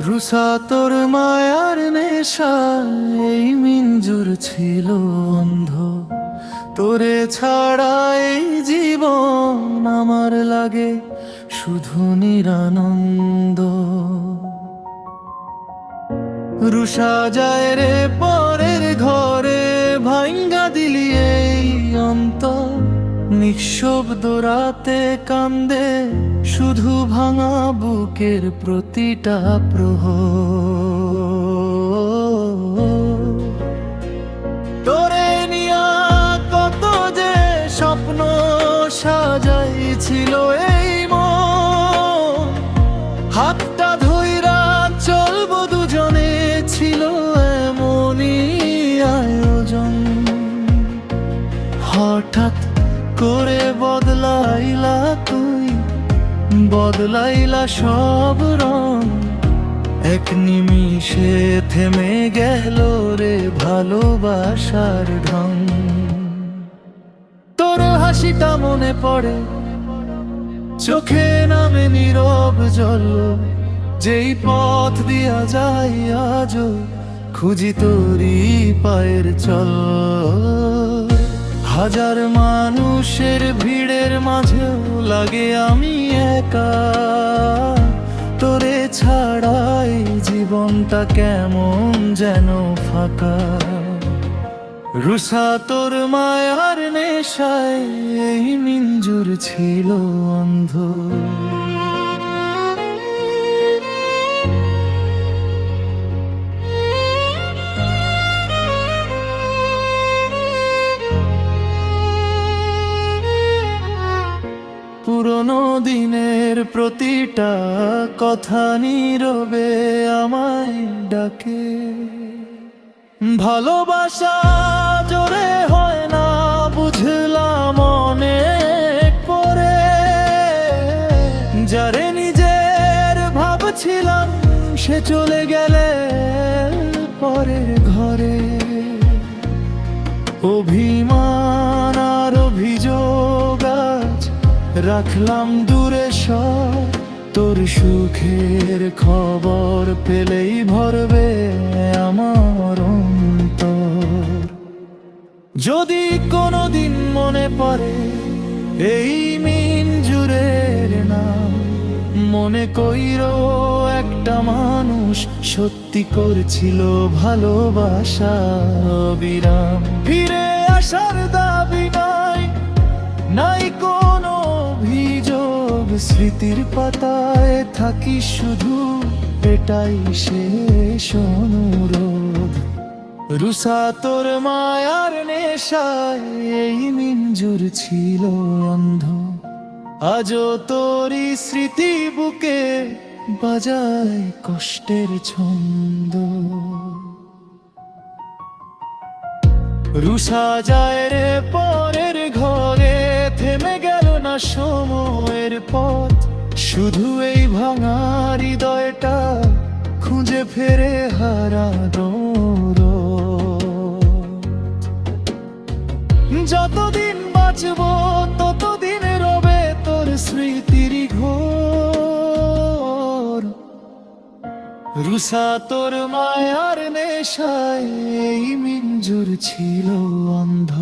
রুষা তোর মায়ার নেশায় এই মিঞ্জুর ছিল অন্ধ। তোরে ছাড়া এই জীবন আমার লাগে শুধু নিরানন্দ। রুষা যায় রে পরের ঘরে, ভাঙ্গা দিলি এই অন্তর। নিঃশব্দ রাতে কান্দে শুধু ভাঙা বুকের প্রতিটা প্রহর। তোরে নিয়া কত যে স্বপ্ন সাজাইছিল এই মন। হাতটা ধইরা চলবো দুজনে ছিল এমনই আয়োজন। হঠাৎ করে বদলাইলা তুই, বদলাইলা সব রং। এক নিমিষে থেমে গেল রে ভালোবাসার ঢং। তোর হাসিটা মনে পড়ে, চোখে নামে নীরব জল। যেই পথ দিয়া যাই আজও খুঁজি তোরই পায়ের চল। হাজার মানুষের ভিড়ের মাঝেও লাগে আমি একা। তোরে ছাড়াই জীবনটা কেমন যেন ফাঁকা। রুষা তোর মায়ার নেশায় এই মিঞ্জুর ছিল অন্ধ। পুরনো দিনের প্রতিটা কথা নীরবে আমায় ডাকে। ভালোবাসা জোরে হয় না বুঝলাম অনেক পরে। যারে নিজের ভাবছিলাম সে চলে গেলে পরের ঘরে। অভিমান আর অভিযোগ আজ রাখলাম দূরে সব। তোর সুখের খবর পেলেই ভরবে আমার অন্তর। যদি কোনোদিন মনে পড়ে এই মিঞ্জুরের নাম, মনে কইরো একটা মানুষ সত্যি করছিল ভালোবাসা বিরাম। ফিরে আসার দাবি নাই, নাই কোনো অভিযোগ। স্মৃতির পাতায় থাকি শুধু এটাই শেষ অনুরোধ। রুষা তোর মায়ার নেশায় এই মিঞ্জুর ছিল অন্ধ। আজও তোরই স্মৃতি বুকে বাজায় কষ্টের ছন্দ। রুষা যায় রে পরের ঘরে, থেমে গেল না সময়ের পথ। শুধু এই ভাঙা হৃদয়টা খুঁজে ফেরে হারানো রোদ। যতদিন বাঁচবো ততদিন রবে তোর স্মৃতির ঘোর। রুষা তোর মায়ার নেশায় এই মিঞ্জুর ছিল অন্ধ।